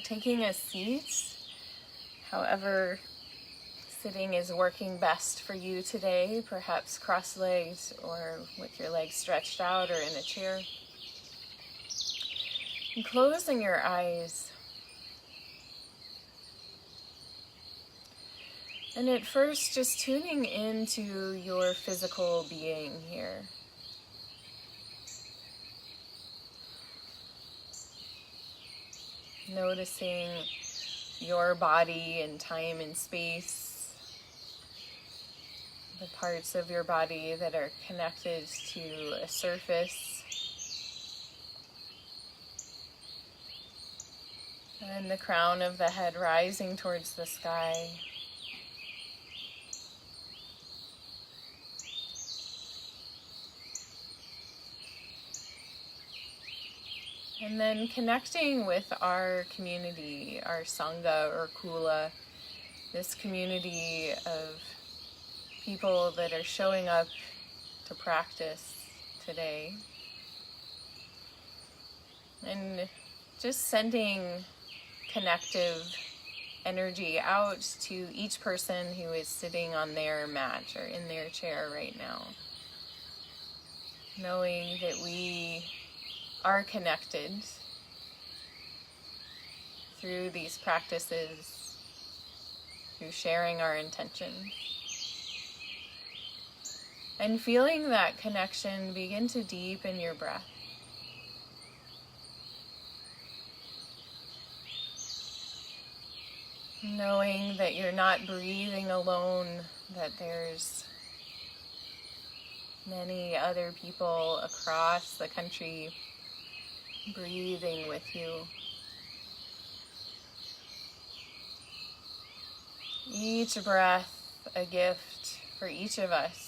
taking a seat, however sitting is working best for you today, perhaps cross-legged or with your legs stretched out or in a chair. And closing your eyes. And at first, just tuning into your physical being here. Noticing your body in time and space. The parts of your body that are connected to a surface. And the crown of the head rising towards the sky. And then connecting with our community, our Sangha or Kula, this community of people that are showing up to practice today. And just sending connective energy out to each person who is sitting on their mat or in their chair right now. Knowing that we are connected through these practices, through sharing our intention. And feeling that connection begin to deepen your breath. Knowing that you're not breathing alone, that there's many other people across the country breathing with you. Each breath a gift for each of us.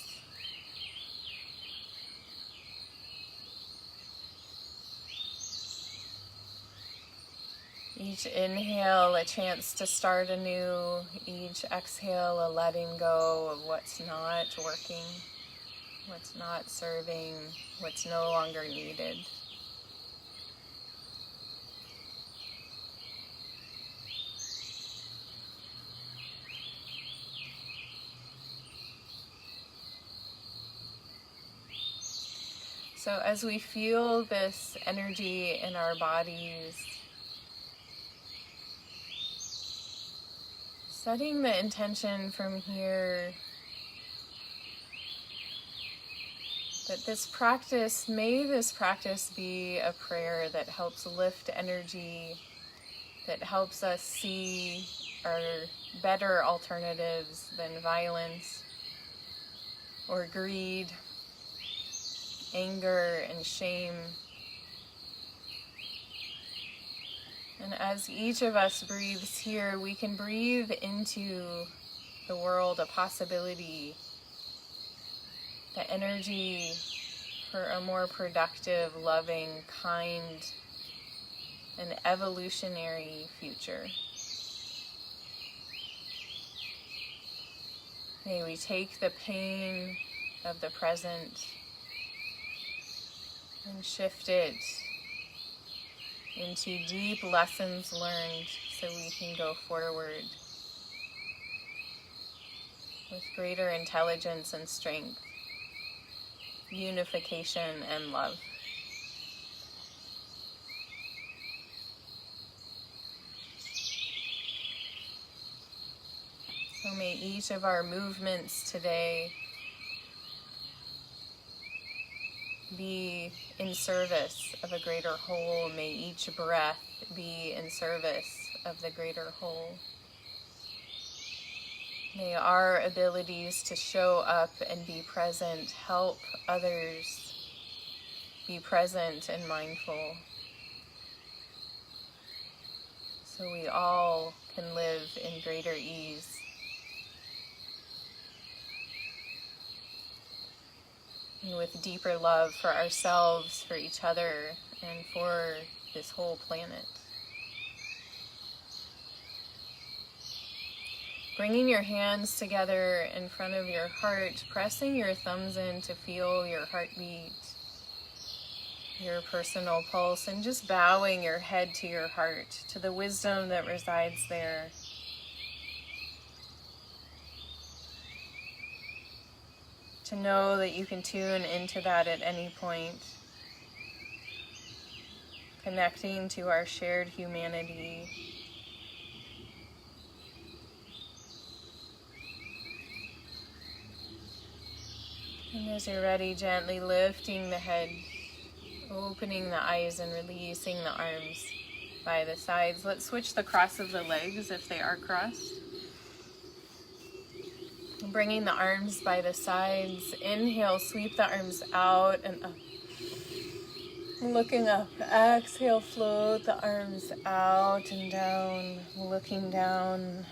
Each inhale, a chance to start anew. Each exhale, a letting go of what's not working, what's not serving, what's no longer needed. So as we feel this energy in our bodies, setting the intention from here that this practice be a prayer that helps lift energy, that helps us see our better alternatives than violence or greed, anger and shame. And as each of us breathes here, we can breathe into the world a possibility, the energy for a more productive, loving, kind, and evolutionary future. May we take the pain of the present and shift it into deep lessons learned so we can go forward with greater intelligence and strength, unification and love. So may each of our movements today be in service of a greater whole. May each breath be in service of the greater whole. May our abilities to show up and be present help others be present and mindful, so we all can live in greater ease. And with deeper love for ourselves, for each other, and for this whole planet. Bringing your hands together in front of your heart, pressing your thumbs in to feel your heartbeat. your personal pulse, and just bowing your head to your heart, to the wisdom that resides there. To know that you can tune into that at any point. Connecting to our shared humanity. And as you're ready, gently lifting the head, opening the eyes and releasing the arms by the sides. Let's switch the cross of the legs if they are crossed. Bringing the arms by the sides. Inhale, sweep the arms out and up. Looking up. Exhale, float the arms out and down. Looking down.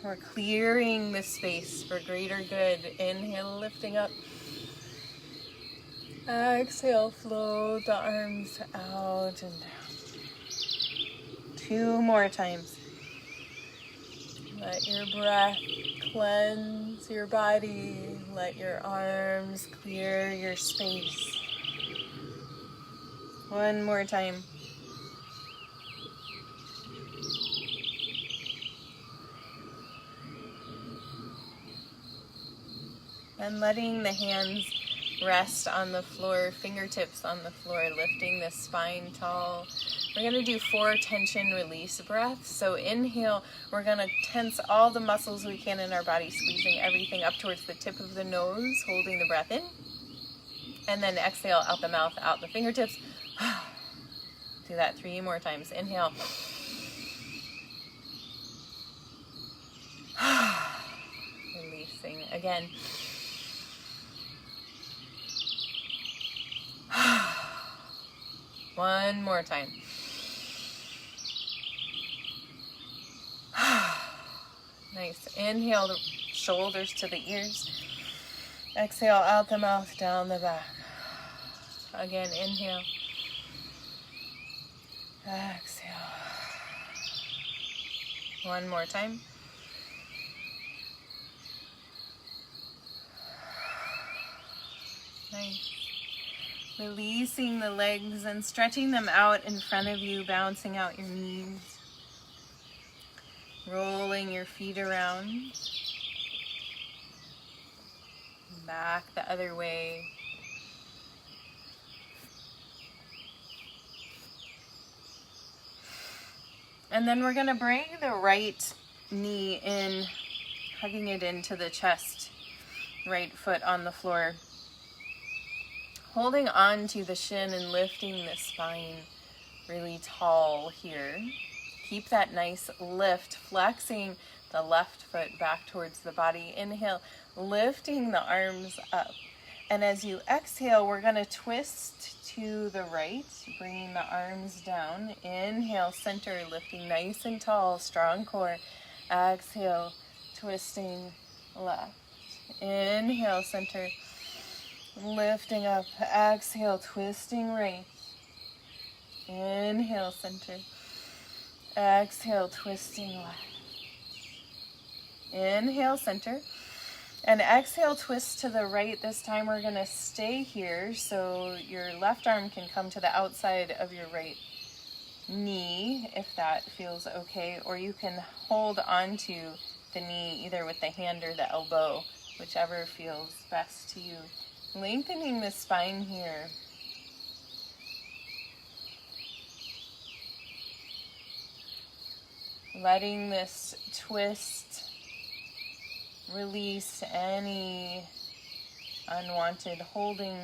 We're clearing the space for greater good. Inhale, lifting up. Exhale, float the arms out and down. 2 more times. Let your breath cleanse your body. Let your arms clear your space. 1 more time. And letting the hands rest on the floor, fingertips on the floor, lifting the spine tall. We're going to do 4 tension release breaths. So inhale, we're going to tense all the muscles we can in our body, squeezing everything up towards the tip of the nose, holding the breath in. And then exhale out the mouth, out the fingertips. Do that 3 more times. Inhale. Releasing again. One more time. Nice. Inhale the shoulders to the ears. Exhale out the mouth, down the back. Again, inhale. Exhale. One more time. Nice. Releasing the legs and stretching them out in front of you, bouncing out your knees. Rolling your feet around. Back the other way. And then we're going to bring the right knee in, hugging it into the chest. Right foot on the floor. Holding on to the shin and lifting the spine really tall here. Keep that nice lift, flexing the left foot back towards the body. Inhale, lifting the arms up. And as you exhale, we're going to twist to the right, bringing the arms down. Inhale, center, lifting nice and tall, strong core. Exhale, twisting left. Inhale, center. Lifting up, exhale, twisting right. Inhale, center. Exhale, twisting left. Inhale, center. And exhale, twist to the right. This time we're going to stay here so your left arm can come to the outside of your right knee, if that feels okay. Or you can hold onto the knee either with the hand or the elbow, whichever feels best to you. Lengthening the spine here. Letting this twist release any unwanted holding.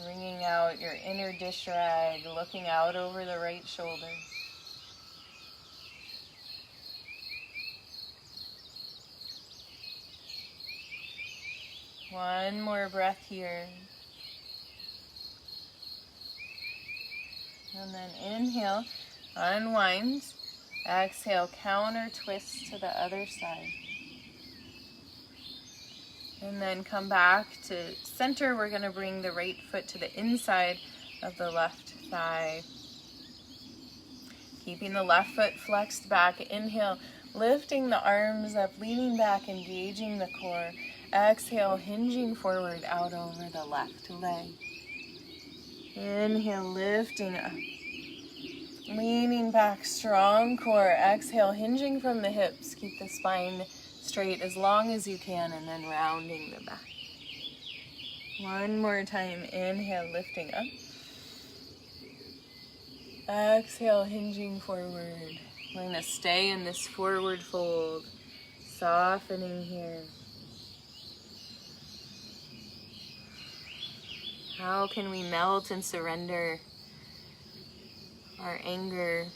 Bringing out your inner dish rag, looking out over the right shoulder. One more breath here. And then inhale, unwind. Exhale, counter twist to the other side. And then come back to center. We're going to bring the right foot to the inside of the left thigh. Keeping the left foot flexed back. Inhale, lifting the arms up, leaning back, engaging the core. Exhale, hinging forward out over the left leg. Inhale, lifting up. Leaning back, strong core. Exhale, hinging from the hips. Keep the spine straight as long as you can, and then rounding the back. One more time. Inhale, lifting up. Exhale, hinging forward. We're going to stay in this forward fold, softening here. How can we melt and surrender our anger?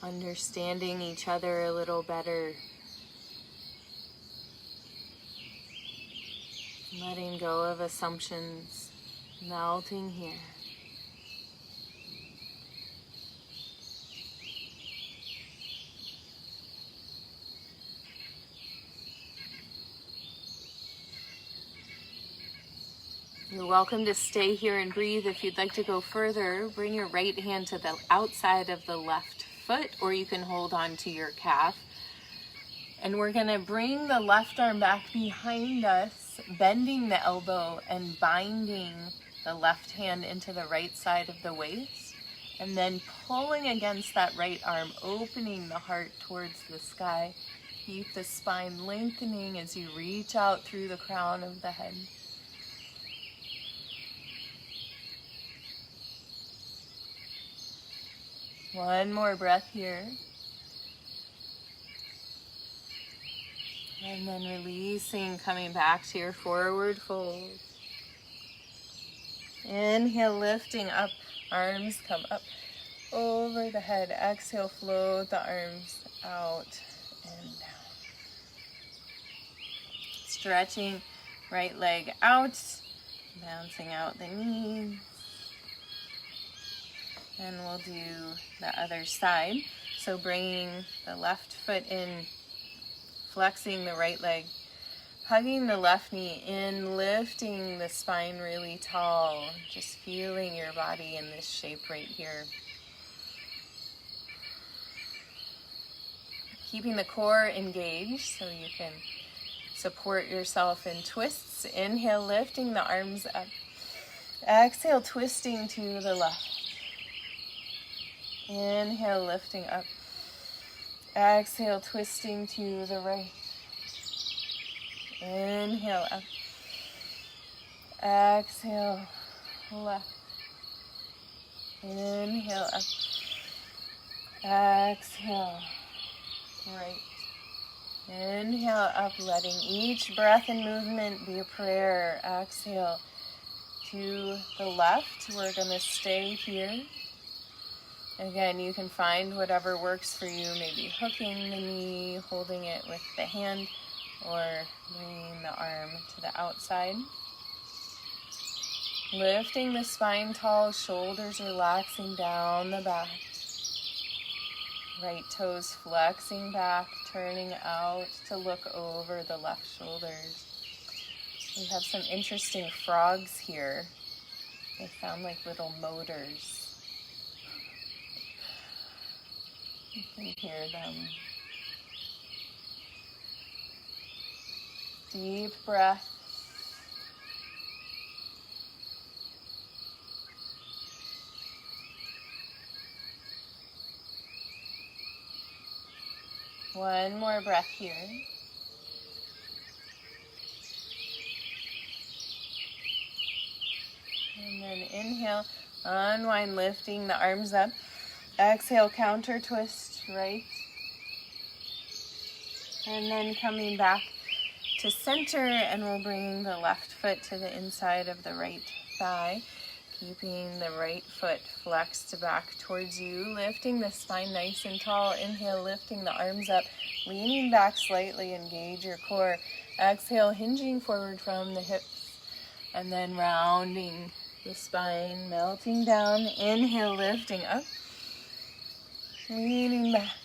Understanding each other a little better. Letting go of assumptions, melting here. You're welcome to stay here and breathe. If you'd like to go further, bring your right hand to the outside of the left foot, or you can hold on to your calf. And we're going to bring the left arm back behind us, bending the elbow and binding the left hand into the right side of the waist. And then pulling against that right arm, opening the heart towards the sky. Keep the spine lengthening as you reach out through the crown of the head. One more breath here. And then releasing, coming back to your forward fold. Inhale, lifting up, arms come up over the head. Exhale, float the arms out and down. Stretching right leg out, bouncing out the knees. And we'll do the other side. So bringing the left foot in, flexing the right leg, hugging the left knee in, lifting the spine really tall, just feeling your body in this shape right here. Keeping the core engaged so you can support yourself in twists. Inhale, lifting the arms up. Exhale, twisting to the left. Inhale, lifting up. Exhale, twisting to the right. Inhale, up. Exhale, left. Inhale, up. Exhale, right. Inhale, up, letting each breath and movement be a prayer. Exhale to the left. We're going to stay here. Again, you can find whatever works for you, maybe hooking the knee, holding it with the hand, or bringing the arm to the outside. Lifting the spine tall, shoulders relaxing down the back. Right toes flexing back, turning out to look over the left shoulders. We have some interesting frogs here. They sound like little motors. You can hear them. Deep breath. One more breath here. And then inhale, unwind, lifting the arms up. Exhale, counter twist, right. And then coming back to center, and we'll bring the left foot to the inside of the right thigh. Keeping the right foot flexed back towards you, lifting the spine nice and tall. Inhale, lifting the arms up, leaning back slightly, engage your core. Exhale, hinging forward from the hips, and then rounding the spine, melting down. Inhale, lifting up, leaning back.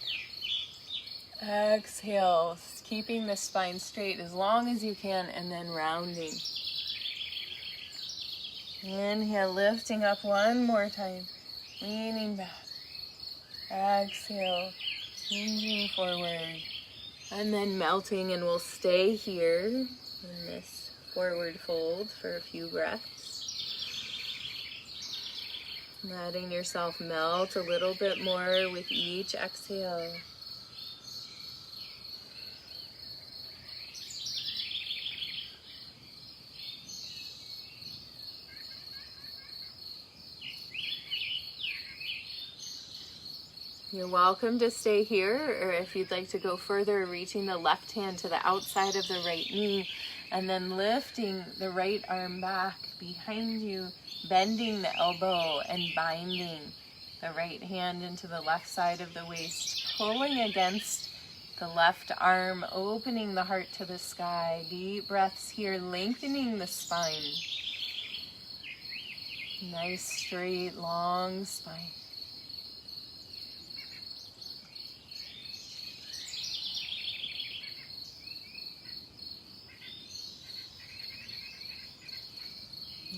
Exhale, keeping the spine straight as long as you can, and then rounding. Inhale, lifting up one more time, leaning back. Exhale, Changing forward. And then melting, and we'll stay here in this forward fold for a few breaths. Letting yourself melt a little bit more with each exhale. You're welcome to stay here, or if you'd like to go further, reaching the left hand to the outside of the right knee, and then lifting the right arm back behind you, bending the elbow and binding the right hand into the left side of the waist, pulling against the left arm, opening the heart to the sky. Deep breaths here, lengthening the spine. Nice, straight, long spine.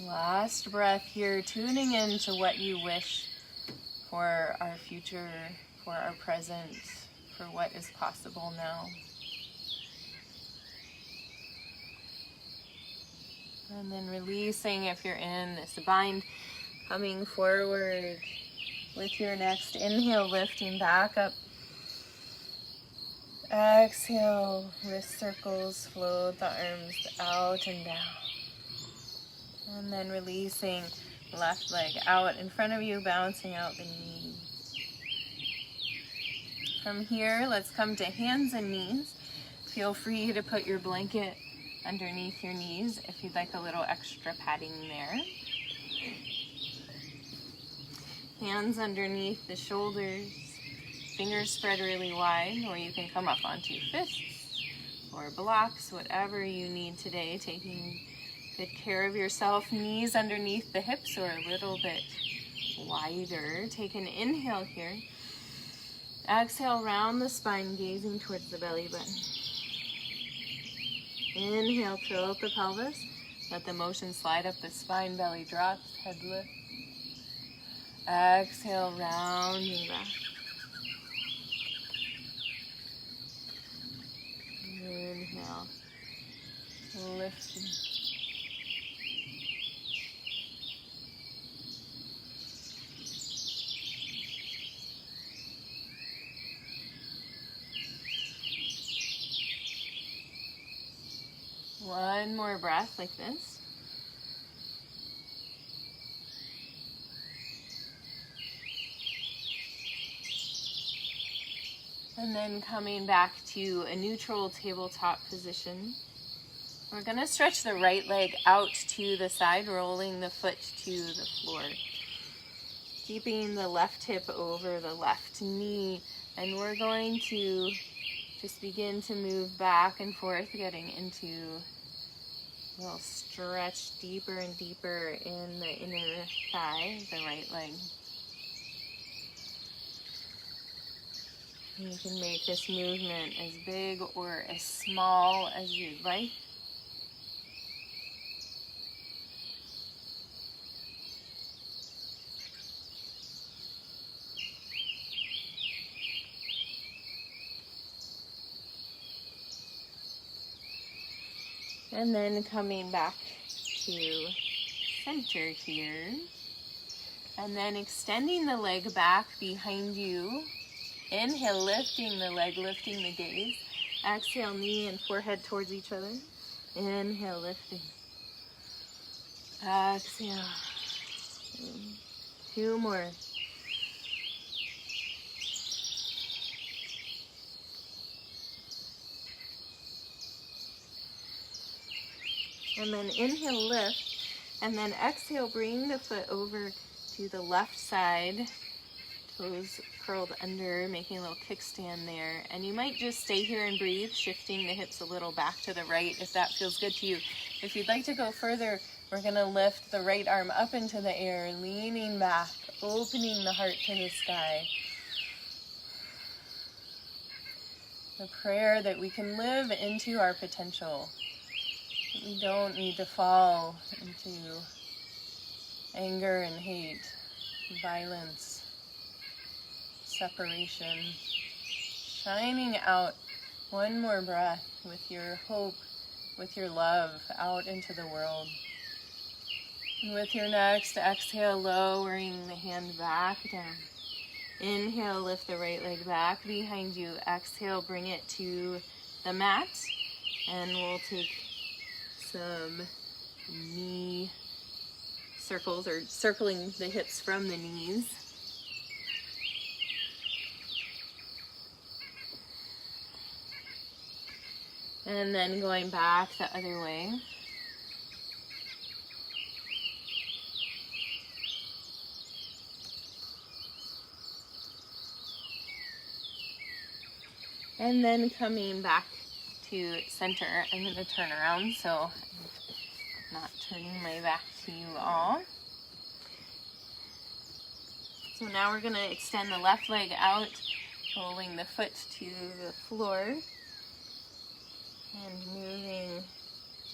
Last breath here, tuning into what you wish for our future, for our present, for what is possible now. And then releasing if you're in this bind, coming forward with your next inhale, lifting back up. Exhale, wrist circles, float the arms out and down. And then releasing, left leg out in front of you, bouncing out the knee. From here, let's come to hands and knees. Feel free to put your blanket underneath your knees if you'd like a little extra padding there. Hands underneath the shoulders, fingers spread really wide, or you can come up onto fists or blocks, whatever you need today, taking good care of yourself. Knees underneath the hips or a little bit wider. Take an inhale here. Exhale, round the spine, gazing towards the belly button. Inhale, tilt the pelvis. Let the motion slide up the spine, belly drops, head lift. Exhale, rounding back. Inhale, lifting. One more breath like this. And then coming back to a neutral tabletop position. We're going to stretch the right leg out to the side, rolling the foot to the floor. Keeping the left hip over the left knee. And we're going to just begin to move back and forth, getting into a little stretch deeper and deeper in the inner thigh, the right leg. You can make this movement as big or as small as you'd like. And then coming back to center here. And then extending the leg back behind you. Inhale, lifting the leg, lifting the gaze. Exhale, knee and forehead towards each other. Inhale, lifting. Exhale. 2 more. And then inhale, lift. And then exhale, bring the foot over to the left side. Toes curled under, making a little kickstand there. And you might just stay here and breathe, shifting the hips a little back to the right if that feels good to you. If you'd like to go further, we're going to lift the right arm up into the air, leaning back, opening the heart to the sky. The prayer that we can live into our potential. We don't need to fall into anger and hate, violence, separation, shining out one more breath with your hope, with your love out into the world. And with your next exhale, lowering the hand back down. Inhale, lift the right leg back behind you. Exhale, bring it to the mat. And we'll take some knee circles, or circling the hips from the knees. And then going back the other way. And then coming back to center. I'm going to turn around so I'm not turning my back to you all. So now we're going to extend the left leg out, rolling the foot to the floor and moving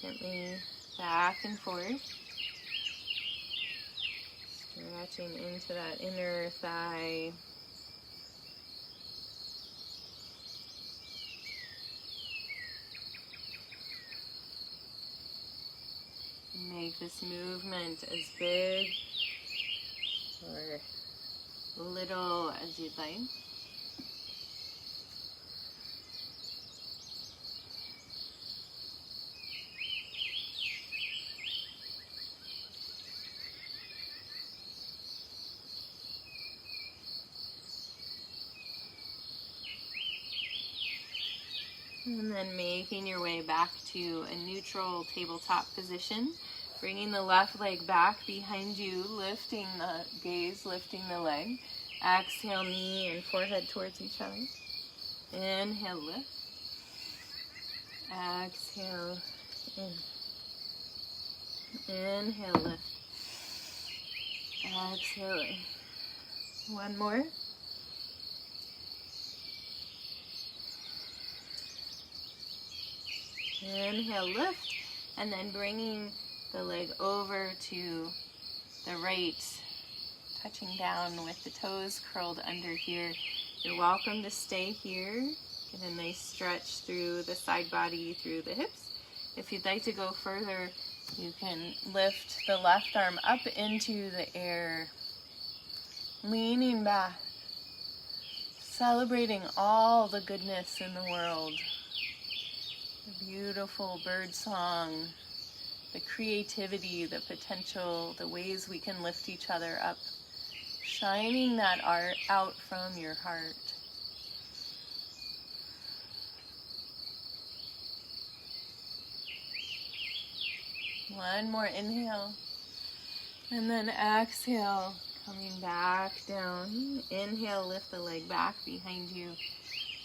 gently back and forth, stretching into that inner thigh. Make this movement as big or little as you'd like. And then making your way back to a neutral tabletop position. Bringing the left leg back behind you, lifting the gaze, lifting the leg. Exhale, knee and forehead towards each other. Inhale, lift. Exhale, in. Inhale, lift. Exhale, in. One more. Inhale, lift, and then bringing the leg over to the right, touching down with the toes curled under here. You're welcome to stay here. Get a nice stretch through the side body, through the hips. If you'd like to go further, you can lift the left arm up into the air, leaning back, celebrating all the goodness in the world. The beautiful bird song, the creativity, the potential, the ways we can lift each other up, shining that art out from your heart. One more inhale, and then exhale, coming back down. Inhale, lift the leg back behind you.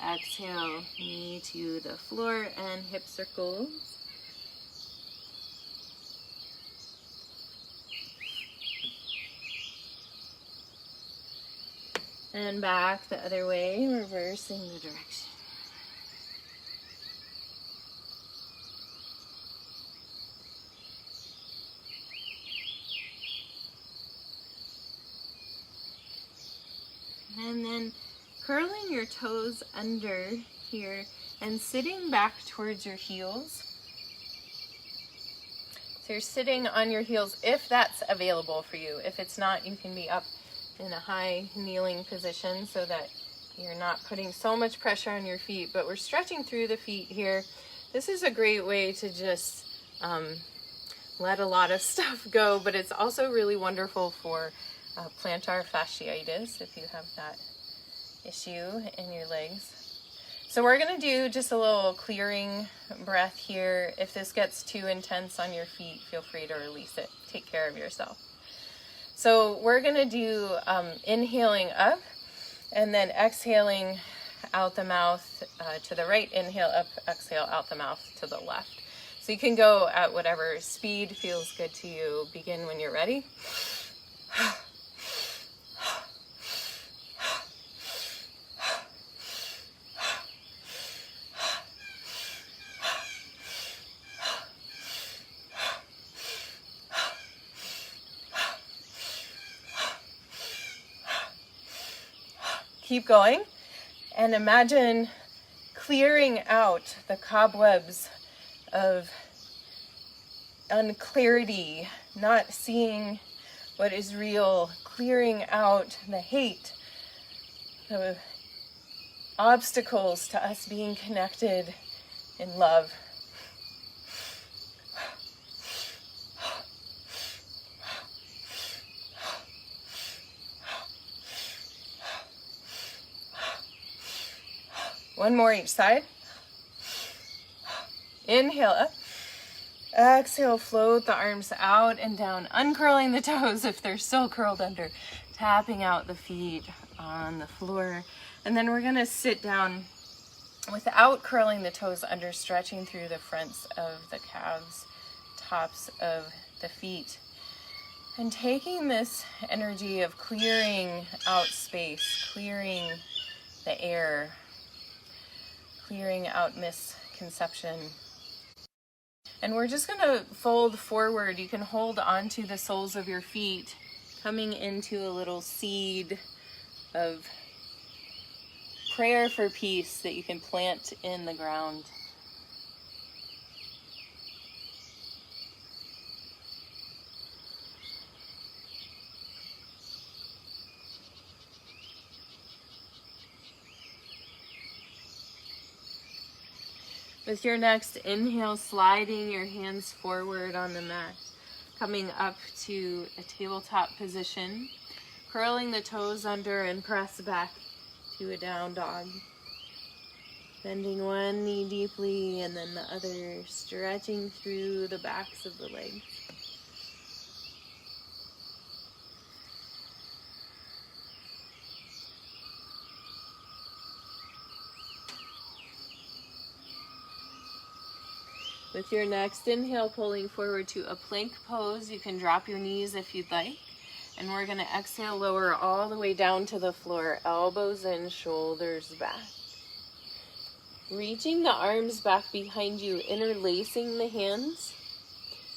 Exhale, knee to the floor and hip circles. And back the other way, reversing the direction. And then curling your toes under here and sitting back towards your heels. So you're sitting on your heels if that's available for you. If it's not, you can be up in a high kneeling position so that you're not putting so much pressure on your feet. But we're stretching through the feet here. This is a great way to just let a lot of stuff go, but it's also really wonderful for plantar fasciitis if you have that issue in your legs. So we're going to do just a little clearing breath here. If this gets too intense on your feet, feel free to release it. Take care of yourself. So we're going to do inhaling up and then exhaling out the mouth to the right. Inhale up, exhale out the mouth to the left. So you can go at whatever speed feels good to you. Begin when you're ready. Keep going. And imagine clearing out the cobwebs of unclarity, not seeing what is real, clearing out the hate, the obstacles to us being connected in love. One more each side. Inhale up. Exhale, float the arms out and down, uncurling the toes if they're still curled under, tapping out the feet on the floor. And then we're gonna sit down without curling the toes under, stretching through the fronts of the calves, tops of the feet. And taking this energy of clearing out space, clearing the air, clearing out misconception. And we're just gonna fold forward. You can hold onto the soles of your feet, coming into a little seed of prayer for peace that you can plant in the ground. With your next inhale, sliding your hands forward on the mat, coming up to a tabletop position, curling the toes under and press back to a down dog. Bending one knee deeply and then the other, stretching through the backs of the legs. With your next inhale, pulling forward to a plank pose. You can drop your knees if you'd like. And we're going to exhale, lower all the way down to the floor, elbows in, shoulders back. Reaching the arms back behind you, interlacing the hands,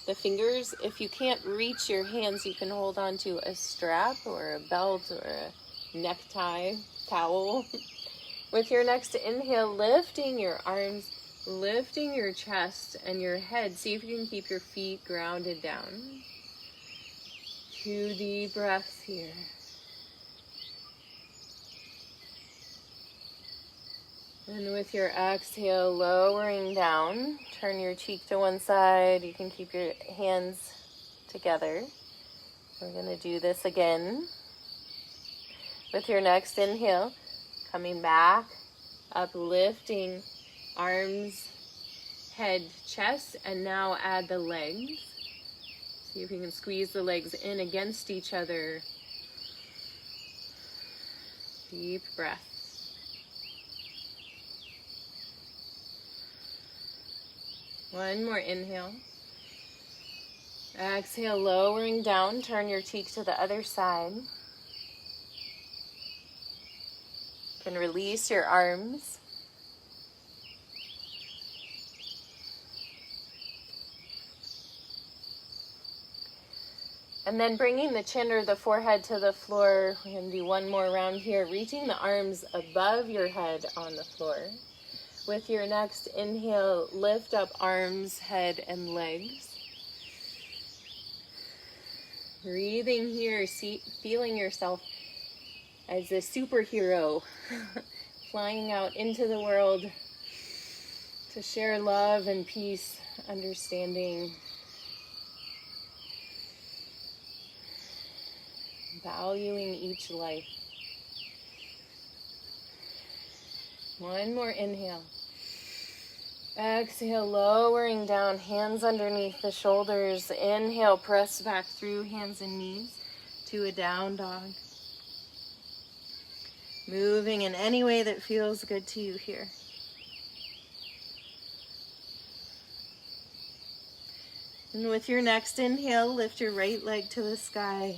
the fingers. If you can't reach your hands, you can hold on to a strap or a belt or a necktie, towel. With your next inhale, lifting your arms, lifting your chest and your head. See if you can keep your feet grounded down. 2 deep breaths here. And with your exhale, lowering down, turn your cheek to one side. You can keep your hands together. We're going to do this again. With your next inhale, coming back, uplifting arms, head, chest, and now add the legs. See if you can squeeze the legs in against each other. Deep breaths. One more inhale. Exhale, lowering down, turn your cheek to the other side. You can release your arms. And then bringing the chin or the forehead to the floor. We're going to do one more round here, reaching the arms above your head on the floor. With your next inhale, lift up arms, head, and legs. Breathing here, feeling yourself as a superhero, flying out into the world to share love and peace, understanding, valuing each life. One more inhale. Exhale, lowering down, hands underneath the shoulders. Inhale, press back through hands and knees to a down dog. Moving in any way that feels good to you here. And with your next inhale, lift your right leg to the sky.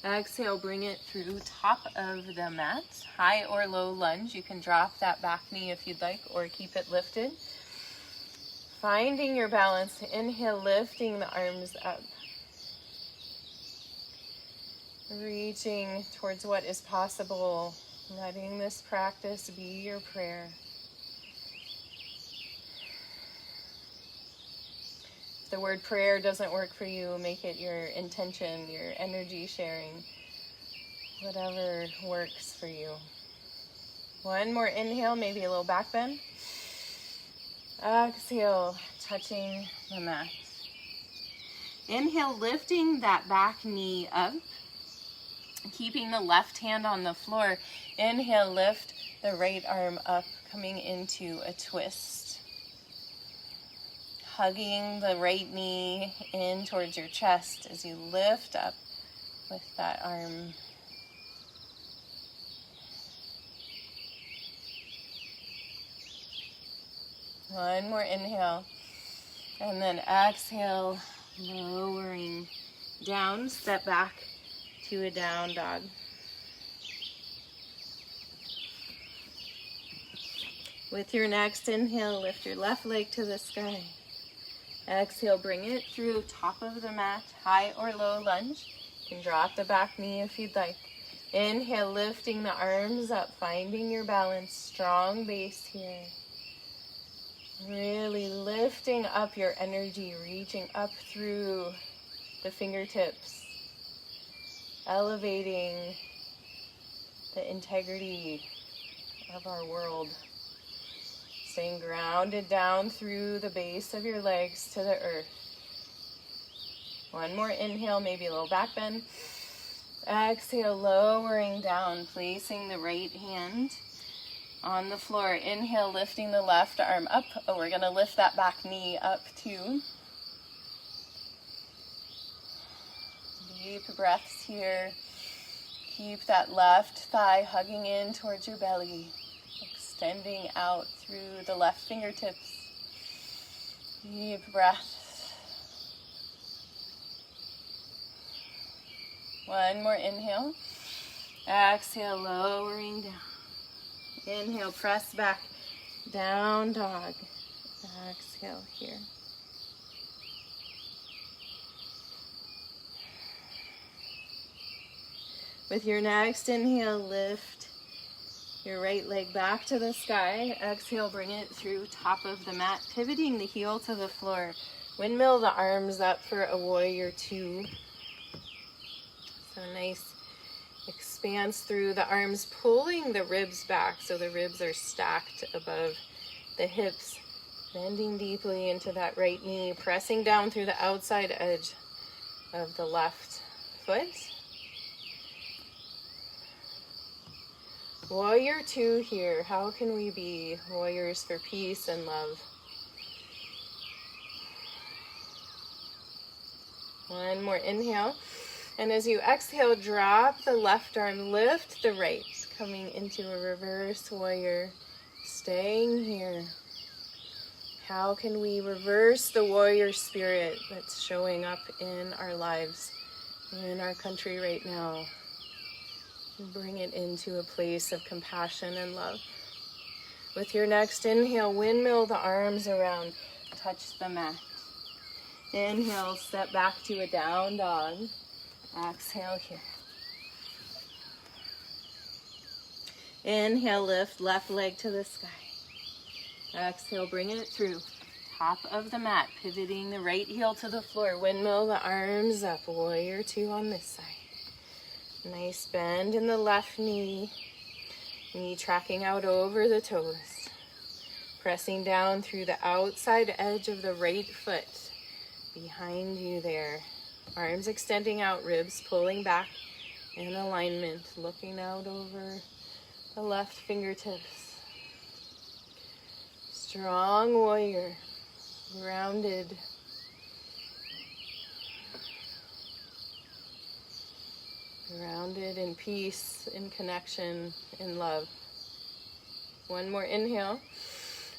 Exhale, bring it through top of the mat. High or low lunge. You can drop that back knee if you'd like or keep it lifted. Finding your balance. Inhale, lifting the arms up. Reaching towards what is possible. Letting this practice be your prayer. If the word prayer doesn't work for you, make it your intention, your energy sharing, whatever works for you. One more inhale, maybe a little back bend. Exhale, touching the mat. Inhale, lifting that back knee up, keeping the left hand on the floor. Inhale, lift the right arm up, coming into a twist. Hugging the right knee in towards your chest as you lift up with that arm. One more inhale, and then exhale, lowering down, step back to a down dog. With your next inhale, lift your left leg to the sky. Exhale, bring it through top of the mat, high or low lunge. You can drop the back knee if you'd like. Inhale, lifting the arms up, finding your balance, strong base here. Really lifting up your energy, reaching up through the fingertips, elevating the integrity of our world. Staying grounded down through the base of your legs to the earth. One more inhale, maybe a little back bend. Exhale, lowering down, placing the right hand on the floor. Inhale, lifting the left arm up. Oh, we're going to lift that back knee up too. Deep breaths here. Keep that left thigh hugging in towards your belly. Extending out through the left fingertips. Deep breath. One more inhale. Exhale, lowering down. Inhale, press back, down dog. Exhale here. With your next inhale, lift your right leg back to the sky. Exhale, bring it through top of the mat, pivoting the heel to the floor. Windmill the arms up for a warrior two. So nice expanse through the arms, pulling the ribs back so the ribs are stacked above the hips. Bending deeply into that right knee, pressing down through the outside edge of the left foot. Warrior two here. How can we be warriors for peace and love? One more inhale. And as you exhale, drop the left arm, lift the right, coming into a reverse warrior, staying here. How can we reverse the warrior spirit that's showing up in our lives, in our country right now? Bring it into a place of compassion and love. With your next inhale, windmill the arms around, touch the mat. Inhale, step back to a down dog. Exhale here. Inhale, lift left leg to the sky. Exhale, bring it through top of the mat, pivoting the right heel to the floor. Windmill the arms up, warrior two on this side. Nice bend in the left knee. Knee tracking out over the toes. Pressing down through the outside edge of the right foot. Behind you there. Arms extending out, ribs pulling back in alignment. Looking out over the left fingertips. Strong warrior. Grounded. Grounded in peace, in connection, in love. One more inhale.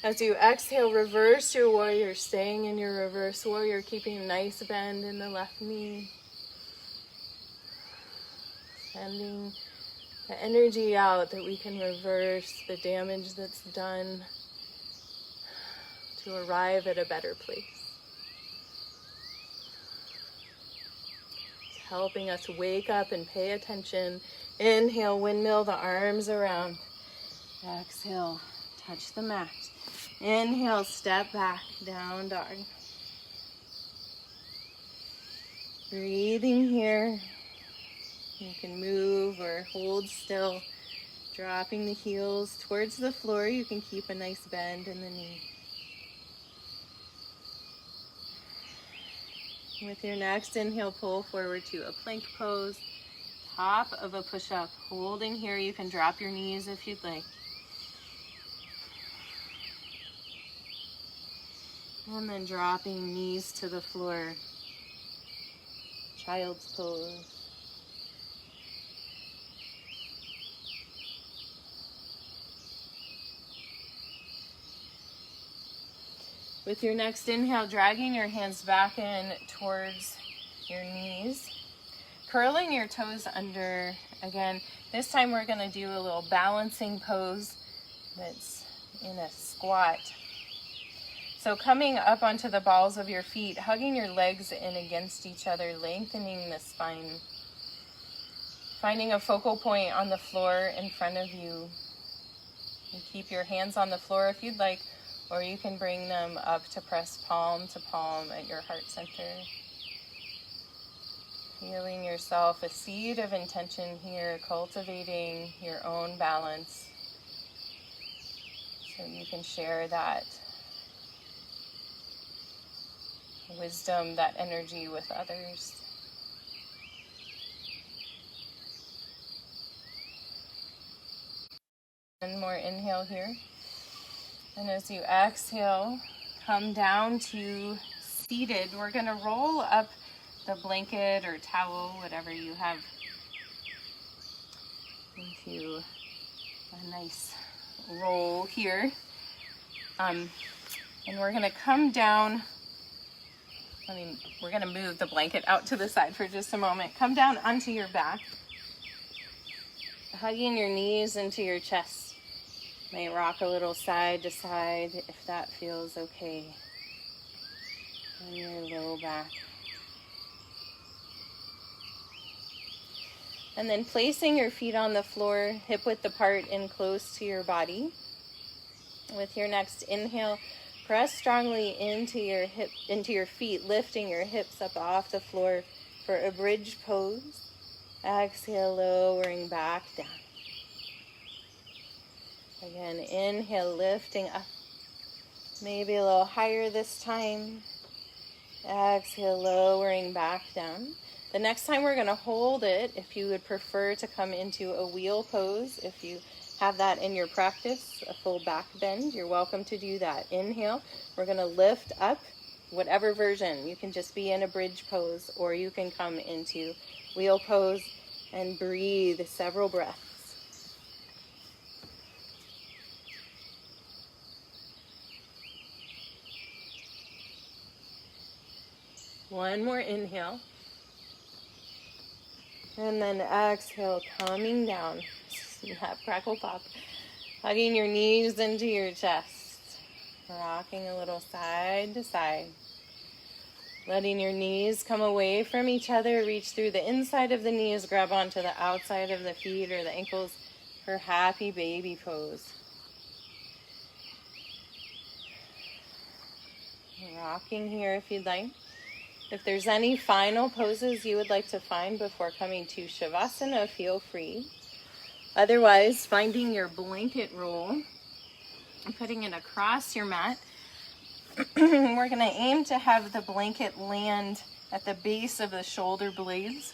As you exhale, reverse your warrior, staying in your reverse warrior, keeping a nice bend in the left knee. Sending the energy out that we can reverse the damage that's done to arrive at a better place. Helping us wake up and pay attention Inhale, windmill the arms around. Exhale, touch the mat. Inhale, step back, down dog. Breathing here. You can move or hold still, dropping the heels towards the floor. You can keep a nice bend in the knee. With your next inhale, pull forward to a plank pose, top of a push-up. Holding here, you can drop your knees if you'd like. And then dropping knees to the floor, child's pose. With your next inhale, dragging your hands back in towards your knees, curling your toes under. Again, this time we're going to do a little balancing pose that's in a squat. So coming up onto the balls of your feet, hugging your legs in against each other, lengthening the spine. Finding a focal point on the floor in front of you. And keep your hands on the floor if you'd like, or you can bring them up to press palm to palm at your heart center. Feeling yourself a seed of intention here, cultivating your own balance so you can share that wisdom, that energy with others. One more inhale here. And as you exhale, come down to seated. We're going to roll up the blanket or towel, whatever you have, into a nice roll here. And we're going to come down. We're going to move the blanket out to the side for just a moment. Come down onto your back, hugging your knees into your chest. May rock a little side to side if that feels okay. And your low back. And then placing your feet on the floor, hip width apart and close to your body. With your next inhale, press strongly into your feet, lifting your hips up off the floor for a bridge pose. Exhale, lowering back down. Again, inhale, lifting up. Maybe a little higher this time. Exhale, lowering back down. The next time we're going to hold it. If you would prefer to come into a wheel pose, if you have that in your practice, a full back bend, you're welcome to do that. Inhale, we're going to lift up, whatever version. You can just be in a bridge pose, or you can come into wheel pose and breathe several breaths. One more inhale. And then exhale, coming down. Snap, crackle, pop. Hugging your knees into your chest. Rocking a little side to side. Letting your knees come away from each other. Reach through the inside of the knees. Grab onto the outside of the feet or the ankles for happy baby pose. Rocking here if you'd like. If there's any final poses you would like to find before coming to Shavasana, feel free. Otherwise, finding your blanket roll and putting it across your mat. We're going to aim to have the blanket land at the base of the shoulder blades.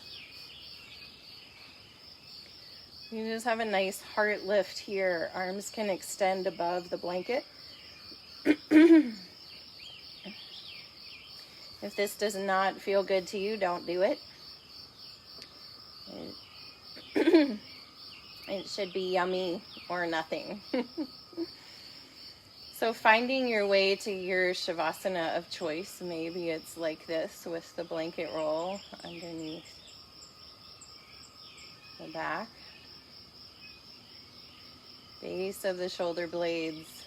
You just have a nice heart lift here. Arms can extend above the blanket. If this does not feel good to you, don't do it. It should be yummy or nothing. So finding your way to your Shavasana of choice. Maybe it's like this with the blanket roll underneath the back. Base of the shoulder blades.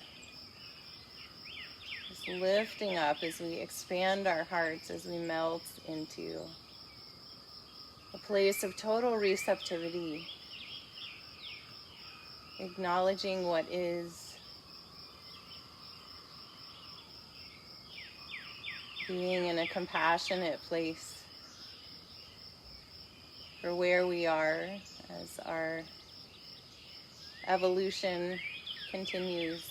Lifting up as we expand our hearts, as we melt into a place of total receptivity acknowledging what is, being in a compassionate place for where we are as our evolution continues.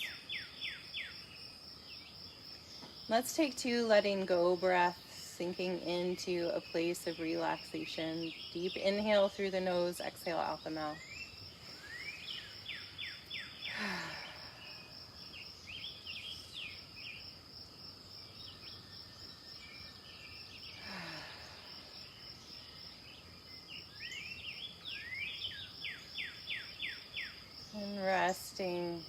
Let's take 2 letting go breaths, sinking into a place of relaxation. Deep inhale through the nose, exhale out the mouth. And resting.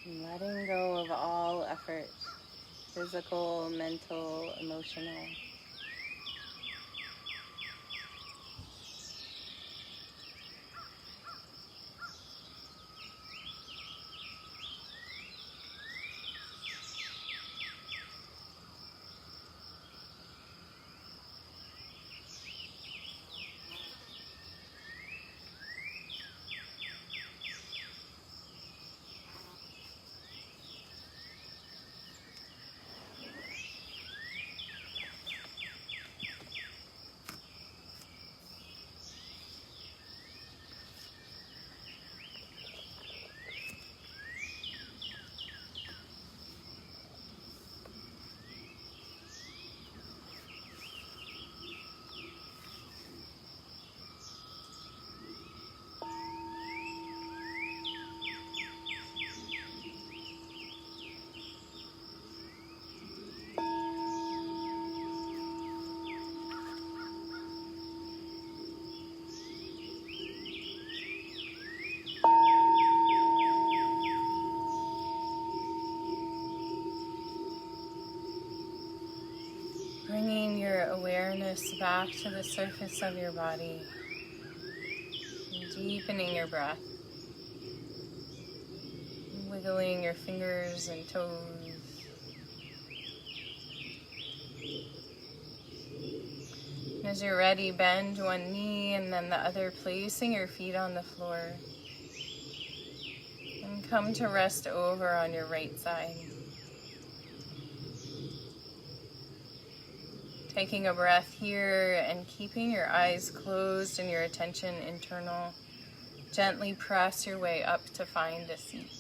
And letting go of all effort, physical, mental, emotional. Bringing your awareness back to the surface of your body, and deepening your breath, wiggling your fingers and toes. And as you're ready, bend one knee and then the other, placing your feet on the floor. And come to rest over on your right side. Taking a breath here and keeping your eyes closed and your attention internal. Gently press your way up to find a seat.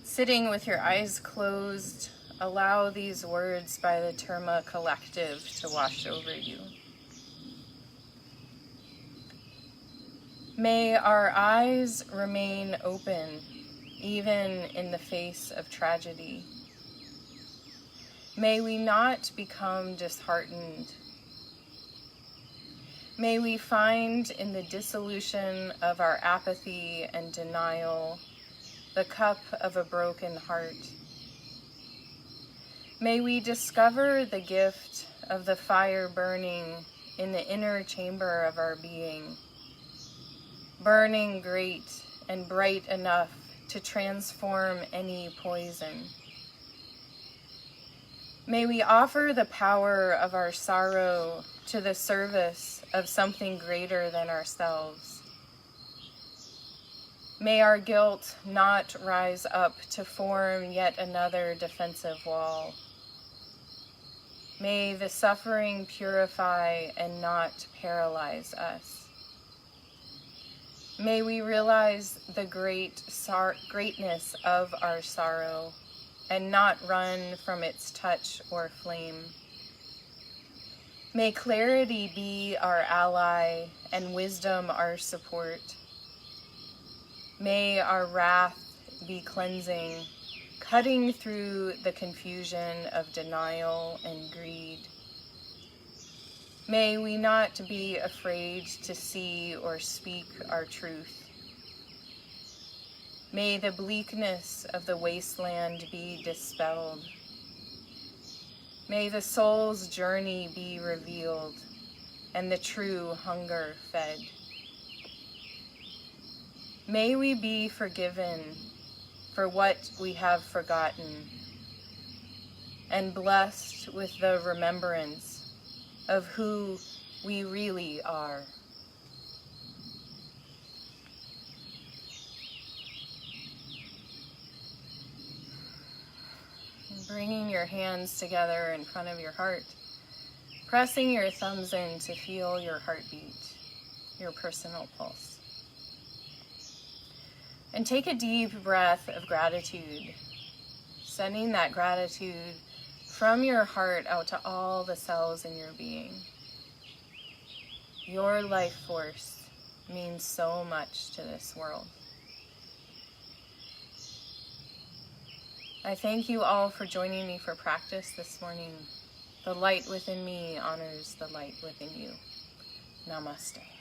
Sitting with your eyes closed, allow these words by the Terma Collective to wash over you. May our eyes remain open, even in the face of tragedy. May we not become disheartened. May we find in the dissolution of our apathy and denial the cup of a broken heart. May we discover the gift of the fire burning in the inner chamber of our being, burning great and bright enough to transform any poison. May we offer the power of our sorrow to the service of something greater than ourselves. May our guilt not rise up to form yet another defensive wall. May the suffering purify and not paralyze us. May we realize the greatness of our sorrow and not run from its touch or flame. May clarity be our ally and wisdom our support. May our wrath be cleansing, cutting through the confusion of denial and greed. May we not be afraid to see or speak our truth. May the bleakness of the wasteland be dispelled. May the soul's journey be revealed. and the true hunger fed. May we be forgiven for what we have forgotten, and blessed with the remembrance of who we really are. Bringing your hands together in front of your heart, pressing your thumbs in to feel your heartbeat, your personal pulse. And take a deep breath of gratitude, sending that gratitude from your heart out to all the cells in your being. Your life force means so much to this world. I thank you all for joining me for practice this morning. The light within me honors the light within you. Namaste.